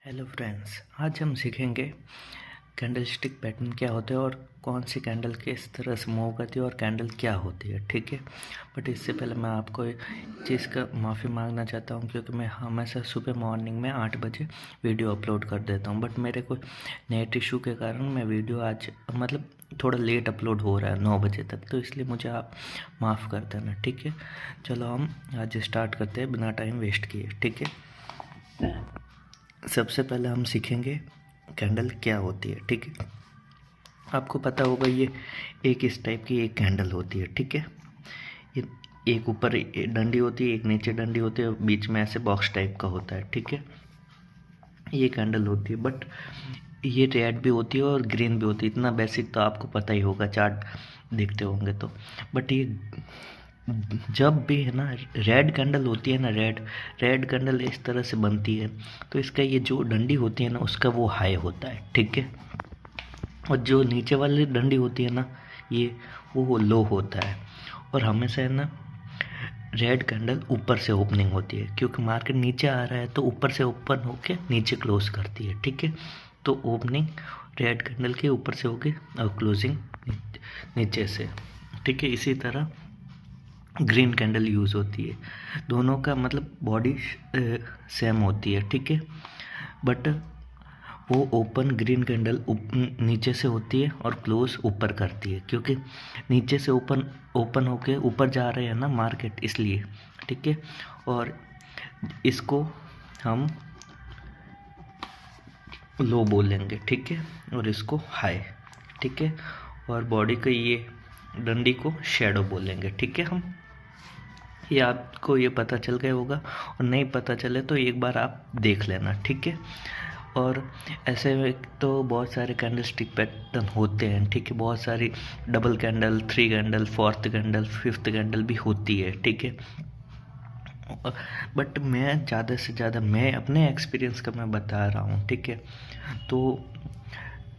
Hello friends, आज हम सीखेंगे कैंडल स्टिक पैटर्न क्या होता है और कौन सी कैंडल किस तरह से मूव करती है और कैंडल क्या होती है। ठीक है, बट इससे पहले मैं आपको एक चीज़ का माफ़ी मांगना चाहता हूं, क्योंकि मैं हमेशा सुबह मॉर्निंग में 8 बजे वीडियो अपलोड कर देता हूं, बट मेरे को नेट इशू के कारण मैं वीडियो आज थोड़ा लेट अपलोड हो रहा है 9 बजे तक, तो इसलिए मुझे आप माफ़ कर देना। ठीक है, चलो हम आज स्टार्ट करते हैं बिना टाइम वेस्ट किए। ठीक है, सबसे पहले हम सीखेंगे कैंडल क्या होती है। ठीक है, आपको पता होगा ये एक इस टाइप की एक कैंडल होती है। ठीक है, ये एक ऊपर डंडी होती है, एक नीचे डंडी होती है, बीच में ऐसे बॉक्स टाइप का होता है। ठीक है, ये कैंडल होती है, बट ये रेड भी होती है और ग्रीन भी होती है। इतना बेसिक तो आपको पता ही होगा, चार्ट देखते होंगे तो। बट ये जब भी है ना रेड कैंडल होती है ना, रेड कैंडल इस तरह से बनती है, तो इसका ये जो डंडी होती है ना उसका वो हाई होता है। ठीक है, और जो नीचे वाली डंडी होती है ना ये वो लो होता है। और हमेशा है ना रेड कैंडल ऊपर से ओपनिंग होती है, क्योंकि मार्केट नीचे आ रहा है तो ऊपर से ओपन होके नीचे क्लोज करती है। ठीक है, तो ओपनिंग रेड कैंडल के ऊपर से होके और क्लोजिंग नीचे से। ठीक है, इसी तरह ग्रीन कैंडल यूज़ होती है। दोनों का बॉडी सेम होती है। ठीक है, बट वो ओपन ग्रीन कैंडल नीचे से होती है और क्लोज ऊपर करती है, क्योंकि नीचे से ओपन होके ऊपर जा रहे हैं ना मार्केट, इसलिए। ठीक है, और इसको हम लो बोलेंगे। ठीक है, और इसको हाई। ठीक है, और बॉडी का ये डंडी को शेडो बोलेंगे। ठीक है, हम ये आपको ये पता चल गया होगा, और नहीं पता चले तो एक बार आप देख लेना। ठीक है, और ऐसे में तो बहुत सारे कैंडल स्टिक पैटर्न होते हैं। ठीक है, बहुत सारी double candle, 3 candle, 4th candle, 5th candle भी होती है। ठीक है, बट मैं ज़्यादा से ज़्यादा मैं अपने एक्सपीरियंस का मैं बता रहा हूँ। ठीक है, तो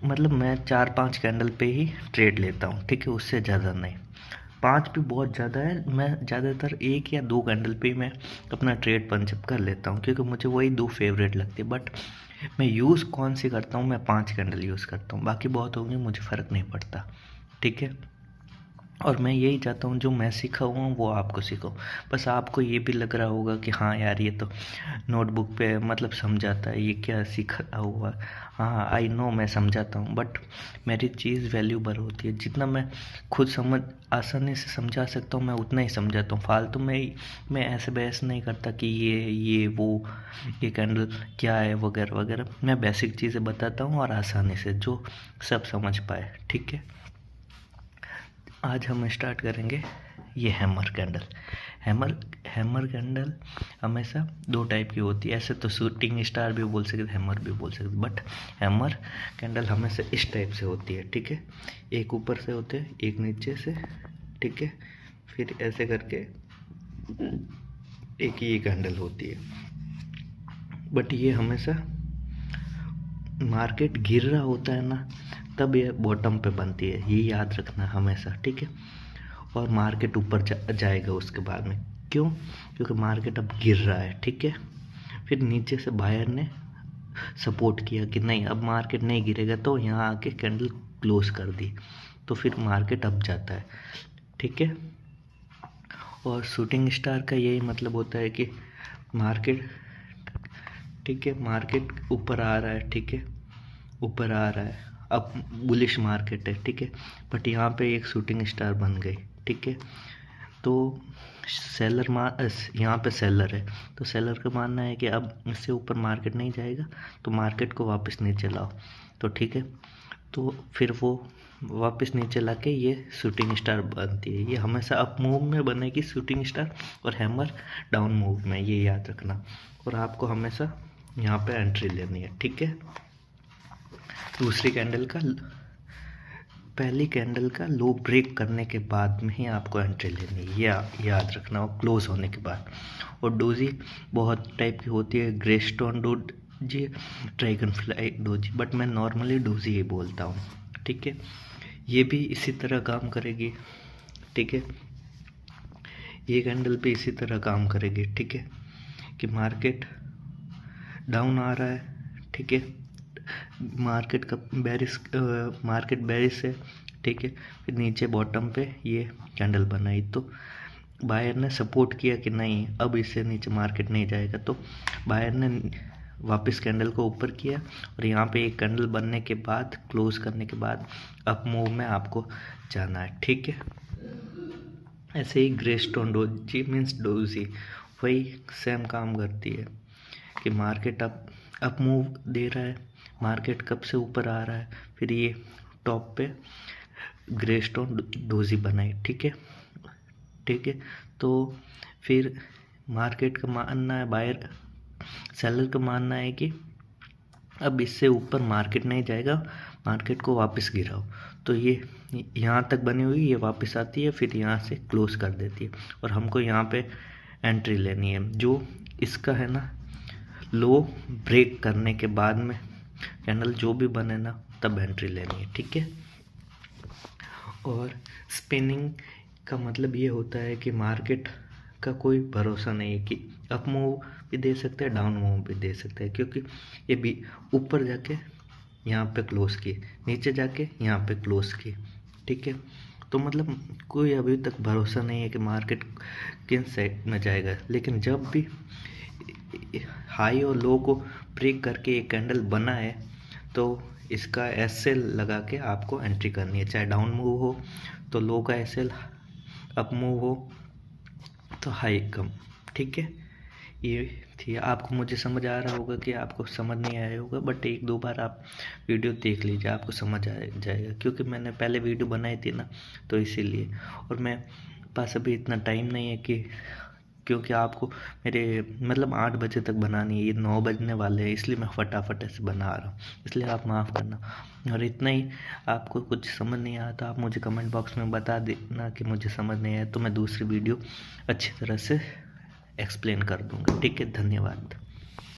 मैं 4-5 कैंडल पे ही ट्रेड लेता हूँ। ठीक है, उससे ज़्यादा नहीं। 5 भी बहुत ज़्यादा है, मैं ज़्यादातर 1 या 2 कैंडल पे मैं अपना ट्रेड पंचअप कर लेता हूँ, क्योंकि मुझे वही 2 फेवरेट लगती है। बट मैं यूज़ कौन सी करता हूँ, मैं 5 कैंडल यूज़ करता हूँ, बाकी बहुत होंगे मुझे फ़र्क नहीं पड़ता। ठीक है, और मैं यही चाहता हूँ जो मैं सीखा हुआ हूँ वो आपको सिखाऊँ। बस आपको ये भी लग रहा होगा कि हाँ यार, ये तो नोटबुक पे समझाता है, ये क्या सीखा हुआ। हाँ, आई नो, मैं समझाता हूँ, बट मेरी चीज़ वैल्यूबल होती है। जितना मैं खुद समझ आसानी से समझा सकता हूँ मैं उतना ही समझाता हूँ। फालतू में मैं ऐसे बहस नहीं करता कि ये वो ये कैंडल क्या है वगैरह वगैरह। मैं बेसिक चीज़ें बताता हूँ और आसानी से जो सब समझ पाए। ठीक है, आज हम स्टार्ट करेंगे ये हैमर कैंडल। हैमर कैंडल हमेशा 2 टाइप की होती है। ऐसे तो शूटिंग स्टार भी बोल सकते, हैमर भी बोल सकते, बट हैमर कैंडल हमेशा इस टाइप से होती है। ठीक है, एक ऊपर से होते हैं, एक नीचे से। ठीक है, फिर ऐसे करके एक ये कैंडल होती है। बट ये हमेशा मार्केट गिर रहा होता है ना, तब ये बॉटम पे बनती है, ये याद रखना हमेशा। ठीक है, और मार्केट ऊपर जाएगा उसके बाद में। क्यों? क्योंकि मार्केट अब गिर रहा है। ठीक है, फिर नीचे से बायर ने सपोर्ट किया कि नहीं, अब मार्केट नहीं गिरेगा, तो यहाँ आके कैंडल क्लोज कर दी, तो फिर मार्केट अप जाता है। ठीक है, और शूटिंग स्टार का यही मतलब होता है कि मार्केट, ठीक है, मार्केट ऊपर आ रहा है। ठीक है, ऊपर आ रहा है, अब बुलिश मार्केट है। ठीक है, बट यहाँ पे एक शूटिंग स्टार बन गई। ठीक है, तो यहाँ पे सेलर है, तो सेलर का मानना है कि अब इससे ऊपर मार्केट नहीं जाएगा, तो मार्केट को वापस नीचे लाओ। तो ठीक है, तो फिर वो वापस नीचे ला के ये शूटिंग स्टार बनती है। ये हमेशा अप मूव में बनेगी शूटिंग स्टार, और हैमर डाउन मूव में, ये याद रखना। और आपको हमेशा यहाँ पे एंट्री लेनी है। ठीक है, दूसरी कैंडल का पहली कैंडल का लो ब्रेक करने के बाद में ही आपको एंट्री लेनी है, ये याद रखना, और क्लोज होने के बाद। और डोजी बहुत टाइप की होती है, grey stone doji, dragon fly doji, but मैं नॉर्मली डोजी ही बोलता हूँ। ठीक है, ये भी इसी तरह काम करेगी। ठीक है, ये कैंडल भी इसी तरह काम करेगी। ठीक है, कि मार्केट डाउन आ रहा है। ठीक है। मार्केट बेरिश है, ठीक है। फिर नीचे बॉटम पे ये कैंडल बनाई, तो बायर ने सपोर्ट किया कि नहीं अब इससे नीचे मार्केट नहीं जाएगा, तो बायर ने वापस कैंडल को ऊपर किया और यहाँ पे एक कैंडल बनने के बाद क्लोज करने के बाद अप मूव में आपको जाना है, ठीक है। ऐसे ही ग्रेस्टोन डोजी मीन्स डोजी वही सेम काम करती है कि मार्केट अप मूव दे रहा है, मार्केट कब से ऊपर आ रहा है, फिर ये टॉप पे ग्रेस्टोन डोजी बनाई, ठीक है, ठीक है। तो फिर मार्केट का मानना है, बायर सेलर का मानना है कि अब इससे ऊपर मार्केट नहीं जाएगा, मार्केट को वापस गिराओ। तो ये यहाँ तक बनी हुई ये वापस आती है, फिर यहाँ से क्लोज कर देती है और हमको यहाँ पे एंट्री लेनी है। जो इसका है ना लो ब्रेक करने के बाद में कैंडल जो भी बने ना तब एंट्री लेनी है, ठीक है। और स्पिनिंग का मतलब ये होता है कि मार्केट का कोई भरोसा नहीं है कि अप मूव भी दे सकते हैं, डाउन मूव भी दे सकते हैं, क्योंकि ये भी ऊपर जाके यहाँ पे क्लोज किए, नीचे जाके यहाँ पे क्लोज किए, ठीक है। तो मतलब कोई अभी तक भरोसा नहीं है कि मार्केट किन साइड में जाएगा, लेकिन जब भी हाई और लो को ब्रेक करके एक कैंडल बना है तो इसका एसएल लगा के आपको एंट्री करनी है, चाहे डाउन मूव हो तो लो का एसएल, अप मूव हो तो हाई कम, ठीक है। ये थी, आपको मुझे समझ आ रहा होगा कि आपको समझ नहीं आया होगा, बट एक दो बार आप वीडियो देख लीजिए, आपको समझ आ जाएगा, क्योंकि मैंने पहले वीडियो बनाई थी ना तो इसीलिए। और मैं पास अभी इतना टाइम नहीं है कि, क्योंकि आपको मेरे मतलब 8 बजे तक बनानी है, ये 9 बजने वाले हैं, इसलिए मैं फटाफट ऐसे बना रहा हूँ, इसलिए आप माफ़ करना। और इतना ही, आपको कुछ समझ नहीं आया तो आप मुझे कमेंट बॉक्स में बता देना कि मुझे समझ नहीं आया, तो मैं दूसरी वीडियो अच्छी तरह से एक्सप्लेन कर दूँगा, ठीक है। धन्यवाद।